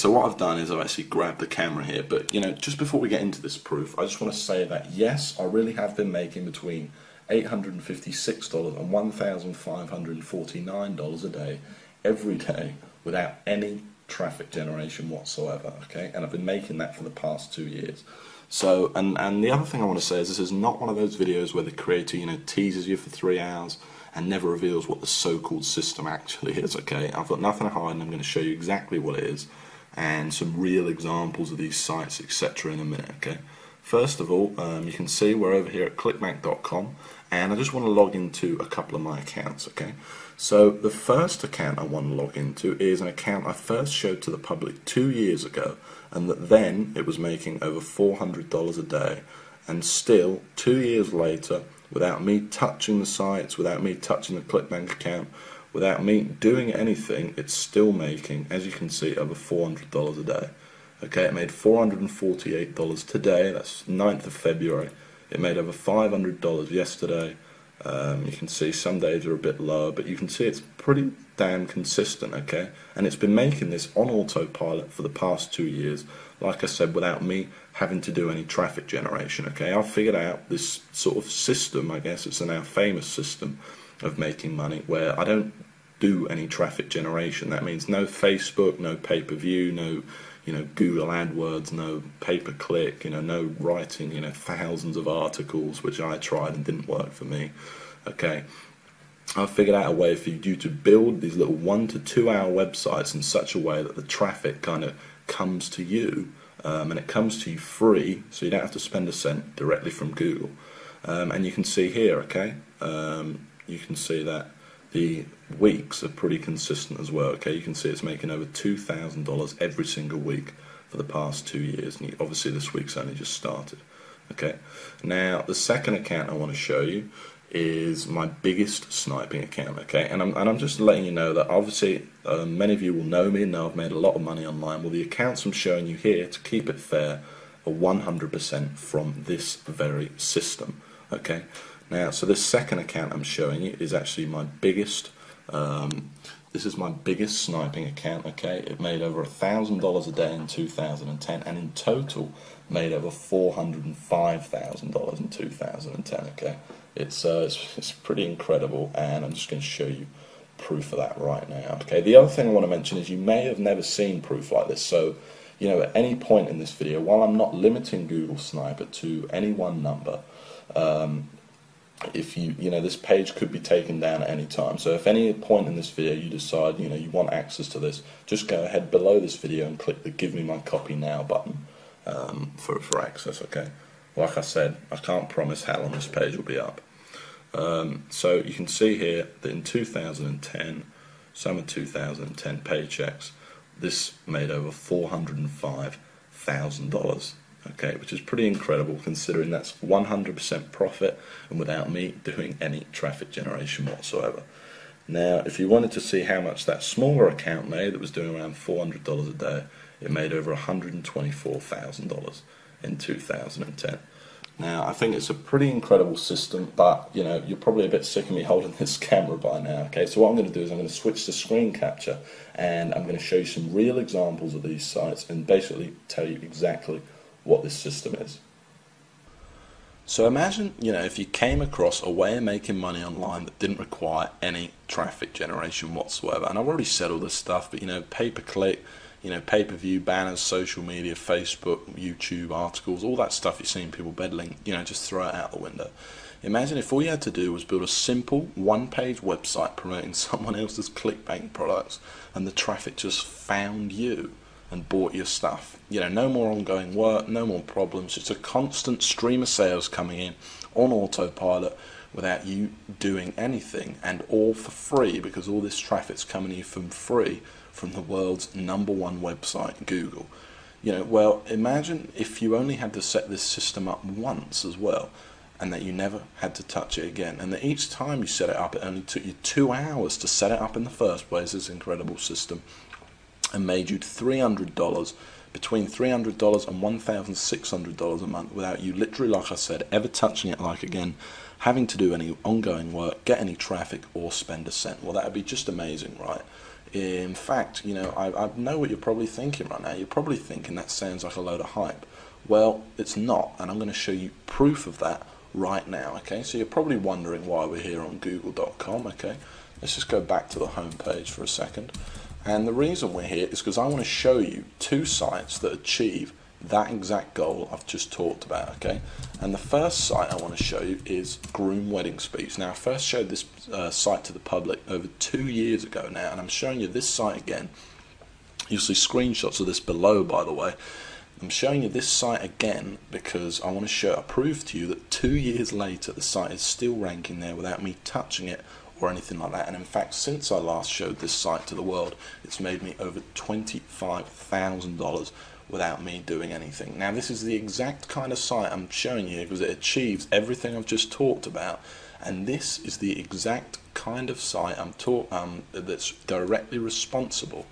so what I've done is I've actually grabbed the camera here, but just before we get into this proof, I just want to say that yes, I really have been making between $856 and $1,549 a day, every day, without any traffic generation whatsoever, okay? And I've been making that for the past 2 years. So, and the other thing I want to say is this is not one of those videos where the creator, teases you for 3 hours and never reveals what the so-called system actually is, okay? I've got nothing to hide, and I'm going to show you exactly what it is and some real examples of these sites, etc. in a minute, okay? First of all, you can see we're over here at clickbank.com, and I just want to log into a couple of my accounts, okay? So the first account I want to log into is an account I first showed to the public 2 years ago, and that then it was making over $400 a day, and still 2 years later, without me touching the sites, without me touching the Clickbank account, without me doing anything, it's still making, as you can see, over $400 a day. Okay, it made $448 today, that's 9th of February. It made over $500 yesterday. You can see some days are a bit lower, but you can see it's pretty damn consistent, okay? And it's been making this on autopilot for the past 2 years, like I said, without me having to do any traffic generation, okay? I've figured out this sort of system, I guess it's a now famous system of making money, where I don't do any traffic generation. That means no Facebook, no pay-per-view, no Google AdWords, no pay-per-click, no writing, thousands of articles, which I tried and didn't work for me. Okay, I've figured out a way for you to build these little 1 to 2 hour websites in such a way that the traffic kind of comes to you, and it comes to you free, so you don't have to spend a cent directly from Google. And you can see here, okay, you can see that the weeks are pretty consistent as well, okay? You can see it's making over $2,000 every single week for the past 2 years, and obviously this week's only just started, okay? Now, the second account I want to show you is my biggest sniping account, okay? And I'm just letting you know that obviously many of you will know me and know I've made a lot of money online. Well, the accounts I'm showing you here, to keep it fair, are 100% from this very system, okay? Now, so this second account I'm showing you is actually my biggest, this is my biggest sniping account, okay? It made over $1,000 a day in 2010, and in total made over $405,000 in 2010, okay? It's pretty incredible, and I'm just going to show you proof of that right now, okay? The other thing I want to mention is you may have never seen proof like this, so at any point in this video, while I'm not limiting Google Sniper to any one number, if this page could be taken down at any time. So if any point in this video you decide you want access to this, just go ahead below this video and click the Give Me My Copy Now button for access, okay? Like I said, I can't promise how long this page will be up. So you can see here that in 2010, summer 2010 paychecks, this made over $405,000. Okay, which is pretty incredible considering that's 100% profit and without me doing any traffic generation whatsoever. Now, if you wanted to see how much that smaller account made that was doing around $400 a day, it made over $124,000 in 2010. Now, I think it's a pretty incredible system, but you're probably a bit sick of me holding this camera by now, okay? So what I'm going to do is I'm going to switch to screen capture, and I'm going to show you some real examples of these sites and basically tell you exactly what this system is. So imagine, if you came across a way of making money online that didn't require any traffic generation whatsoever. And I've already said all this stuff, but pay-per-click, pay-per-view, banners, social media, Facebook, YouTube, articles, all that stuff you're seeing people peddling, just throw it out the window. Imagine if all you had to do was build a simple one-page website promoting someone else's Clickbank products, and the traffic just found you and bought your stuff. No more ongoing work, no more problems, just a constant stream of sales coming in on autopilot without you doing anything, and all for free, because all this traffic's coming to you from free from the world's #1 website, Google. Well, imagine if you only had to set this system up once as well, and that you never had to touch it again, and that each time you set it up, it only took you 2 hours to set it up in the first place, this incredible system, and made you $300, between $300 and $1,600 a month, without you literally, like I said, ever touching it again, having to do any ongoing work, get any traffic, or spend a cent. Well, that would be just amazing, right? In fact, I know what you're probably thinking right now. You're probably thinking that sounds like a load of hype. Well, it's not, and I'm going to show you proof of that right now, okay? So you're probably wondering why we're here on google.com, okay? Let's just go back to the home page for a second. And the reason we're here is because I want to show you two sites that achieve that exact goal I've just talked about, okay? And the first site I want to show you is Groom Wedding Speech. Now, I first showed this site to the public over 2 years ago now, and I'm showing you this site again. You'll see screenshots of this below, by the way. I'm showing you this site again because I want to prove to you that 2 years later the site is still ranking there without me touching it or anything like that. And in fact, since I last showed this site to the world, it's made me over $25,000 without me doing anything. Now, this is the exact kind of site I'm showing you because it achieves everything I've just talked about, and this is the exact kind of site that's directly responsible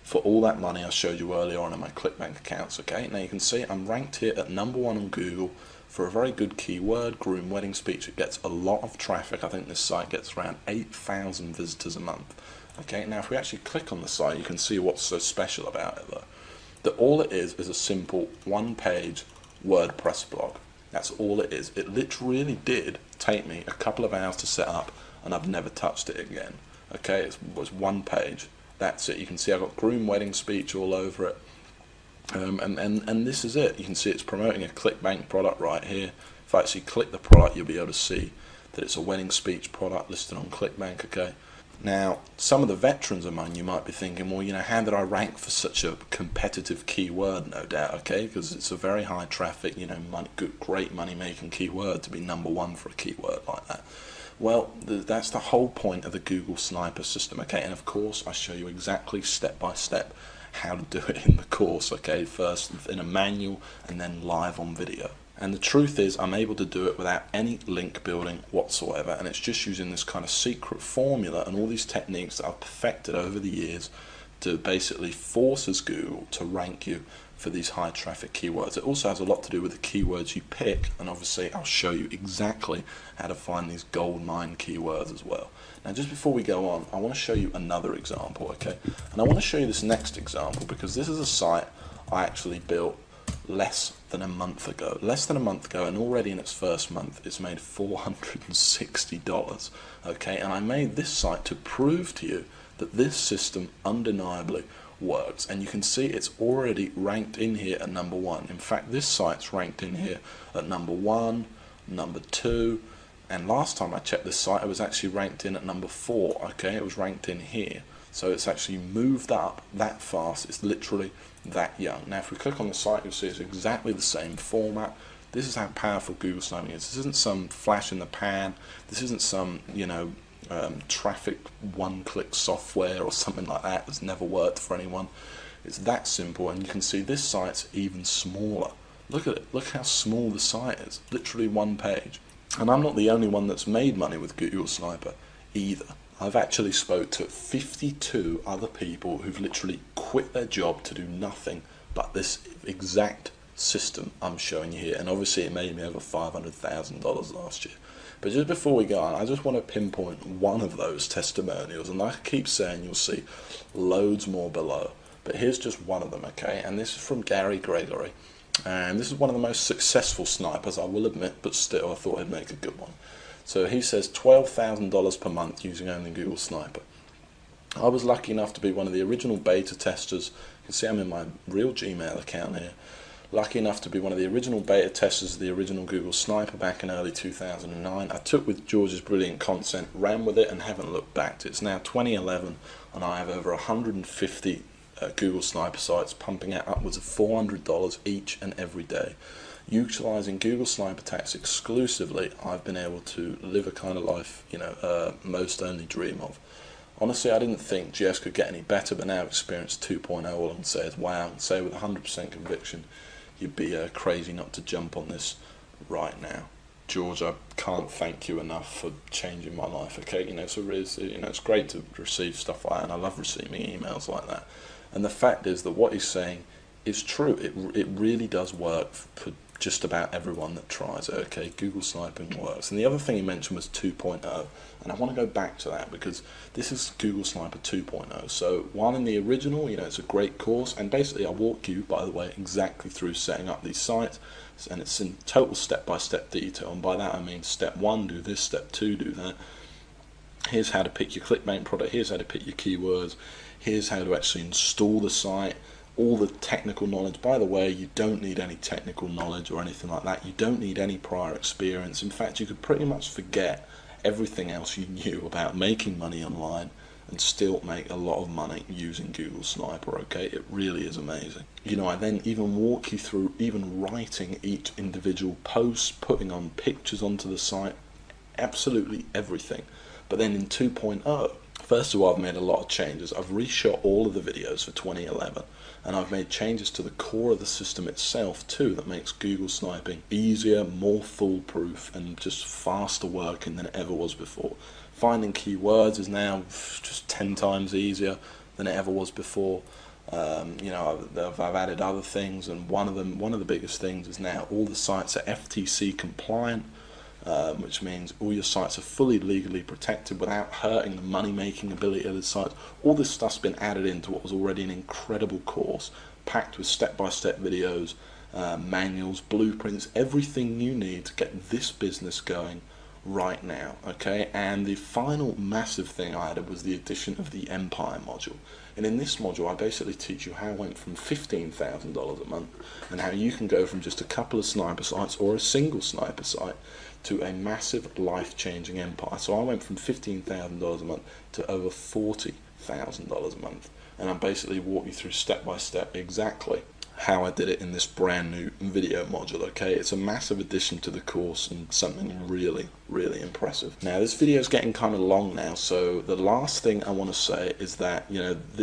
for all that money I showed you earlier on in my Clickbank accounts, okay? Now you can see I'm ranked here at #1 on Google for a very good keyword, Groom Wedding Speech. It gets a lot of traffic. I think this site gets around 8,000 visitors a month. Okay, now if we actually click on the site, you can see what's so special about it though. That all it is a simple one-page WordPress blog. That's all it is. It literally did take me a couple of hours to set up, and I've never touched it again. Okay, it was one page. That's it. You can see I've got Groom Wedding Speech all over it. And this is it. You can see it's promoting a Clickbank product right here. If I actually click the product, you'll be able to see that it's a wedding speech product listed on Clickbank, okay? Now, some of the veterans among you might be thinking, well, how did I rank for such a competitive keyword? No doubt, okay, because it's a very high traffic, great money-making keyword to be #1 for a keyword like that. Well, that's the whole point of the Google Sniper system, okay, and of course I show you exactly step by step how to do it in the course, okay, first in a manual and then live on video. And the truth is, I'm able to do it without any link building whatsoever, and it's just using this kind of secret formula and all these techniques that I've perfected over the years to basically forces Google to rank you for these high traffic keywords. It also has a lot to do with the keywords you pick, and obviously I'll show you exactly how to find these gold mine keywords as well. Now, just before we go on, I want to show you another example, okay? And I want to show you this next example because this is a site I actually built less than a month ago, and already in its first month it's made $460, okay? And I made this site to prove to you that this system undeniably works, and you can see it's already ranked in here at #1. In fact, this site's ranked in here at #1, #2, and last time I checked this site it was actually ranked in at #4, okay? It was ranked in here. So it's actually moved up that fast. It's literally that young. Now if we click on the site, you'll see it's exactly the same format. This is how powerful Google Sniping is. This isn't some flash in the pan. This isn't some traffic one-click software or something like that that's never worked for anyone. It's that simple, and you can see this site's even smaller. Look at it. Look how small the site is. Literally one page. And I'm not the only one that's made money with Google Sniper either. I've actually spoke to 52 other people who've literally quit their job to do nothing but this exact system I'm showing you here, and obviously it made me over $500,000 last year. But just before we go on, I just want to pinpoint one of those testimonials, and like I keep saying, you'll see loads more below, but here's just one of them, okay? And this is from Gary Gregory, and this is one of the most successful snipers, I will admit, but still I thought I'd make a good one. So he says $12,000 per month using only Google Sniper. I was lucky enough to be one of the original beta testers. You can see I'm in my real Gmail account here. Lucky enough to be one of the original beta testers of the original Google Sniper back in early 2009. I took with George's brilliant content, ran with it, and haven't looked back. It's now 2011, and I have over 150 Google Sniper sites pumping out upwards of $400 each and every day. Utilising Google Sniper Attacks exclusively, I've been able to live a kind of life, most only dream of. Honestly, I didn't think GS could get any better, but now Experience 2.0, all I can say is wow, and say with 100% conviction, you'd be crazy not to jump on this right now. George, I can't thank you enough for changing my life, okay? It's great to receive stuff like that, and I love receiving emails like that. And the fact is that what he's saying is true. It really does work for just about everyone that tries it. Okay, Google sniping works. And the other thing he mentioned was 2.0, and I want to go back to that because this is Google Sniper 2.0. So while in the original, it's a great course, and basically I walk you, by the way, exactly through setting up these sites, and it's in total step-by-step detail. And by that I mean step 1, do this, step 2, do that. Here's how to pick your Clickbank product, here's how to pick your keywords, here's how to actually install the site, all the technical knowledge. By the way, you don't need any technical knowledge or anything like that. You don't need any prior experience. In fact, you could pretty much forget everything else you knew about making money online and still make a lot of money using Google Sniper. Okay, it really is amazing. I then even walk you through even writing each individual post, putting on pictures onto the site, absolutely everything. But then in 2.0, first of all, I've made a lot of changes. I've reshot all of the videos for 2011, and I've made changes to the core of the system itself too that makes Google sniping easier, more foolproof, and just faster working than it ever was before. Finding keywords is now just 10 times easier than it ever was before. I've added other things, and one of the biggest things is now all the sites are FTC compliant. Which means all your sites are fully legally protected without hurting the money-making ability of the sites. All this stuff's been added into what was already an incredible course, packed with step-by-step videos, manuals, blueprints, everything you need to get this business going right now. Okay, and the final massive thing I added was the addition of the Empire module. And in this module, I basically teach you how I went from $15,000 a month and how you can go from just a couple of sniper sites or a single sniper site to a massive life-changing empire. So I went from $15,000 a month to over $40,000 a month, and I basically walk you through step by step exactly how I did it in this brand new video module. Okay, it's a massive addition to the course and something really, really impressive. Now this video is getting kind of long now, so the last thing I want to say is that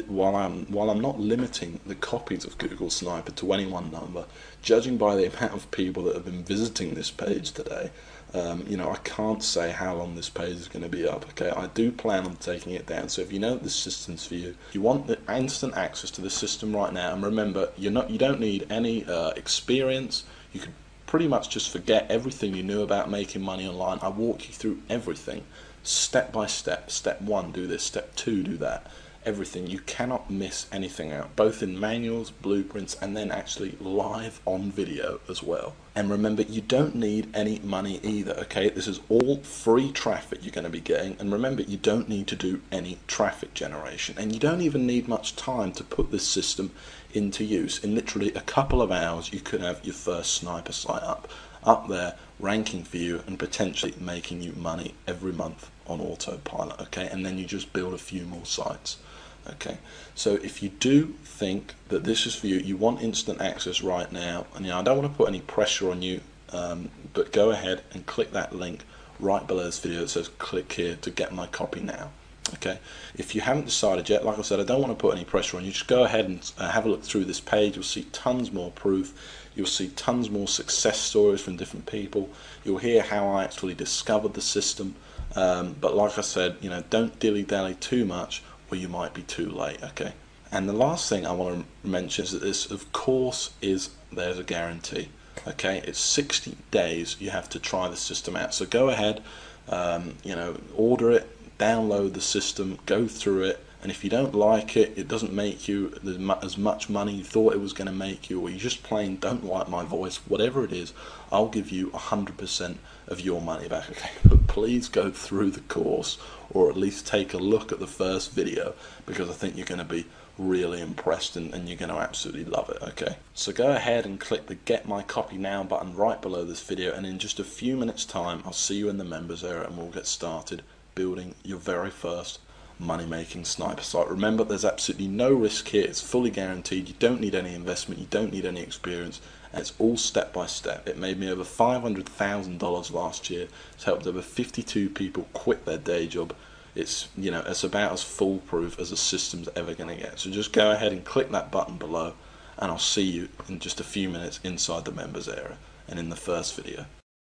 while I'm not limiting the copies of Google Sniper to any one number, judging by the amount of people that have been visiting this page today, I can't say how long this page is going to be up. Okay, I do plan on taking it down. So if you know that this system's for you, you want the instant access to the system right now, and remember, you don't need any experience. You could pretty much just forget everything you knew about making money online. I walk you through everything, step by step. Step 1, do this. Step 2, do that. Everything. You cannot miss anything out, both in manuals, blueprints, and then actually live on video as well. And remember, you don't need any money either. Okay, this is all free traffic you're going to be getting, and remember, you don't need to do any traffic generation, and you don't even need much time to put this system into use. In literally a couple of hours, you could have your first sniper site up there, ranking for you and potentially making you money every month on autopilot. Okay, and then you just build a few more sites. Okay, so if you do think that this is for you, you want instant access right now, and I don't want to put any pressure on you, but go ahead and click that link right below this video that says click here to get my copy now. Okay, if you haven't decided yet, like I said, I don't want to put any pressure on you. Just go ahead and have a look through this page. You'll see tons more proof. You'll see tons more success stories from different people. You'll hear how I actually discovered the system. But like I said, don't dilly-dally too much, or you might be too late. Okay, and the last thing I want to mention is that this, of course, there's a guarantee. Okay, it's 60 days you have to try the system out. So go ahead, order it, download the system, go through it, and if you don't like it, it doesn't make you as much money you thought it was going to make you, or you just plain don't like my voice, whatever it is, I'll give you 100% of your money back. Okay, but please go through the course, or at least take a look at the first video, because I think you're going to be really impressed and you're going to absolutely love it. Okay, so go ahead and click the Get My Copy Now button right below this video, and in just a few minutes time I'll see you in the members area and we'll get started building your very first money-making sniper site. Remember, there's absolutely no risk here. It's fully guaranteed. You don't need any investment, you don't need any experience, and it's all step by step. It made me over $500,000 last year. It's helped over 52 people quit their day job. It's it's about as foolproof as a system's ever going to get. So just go ahead and click that button below, and I'll see you in just a few minutes inside the members area and in the first video.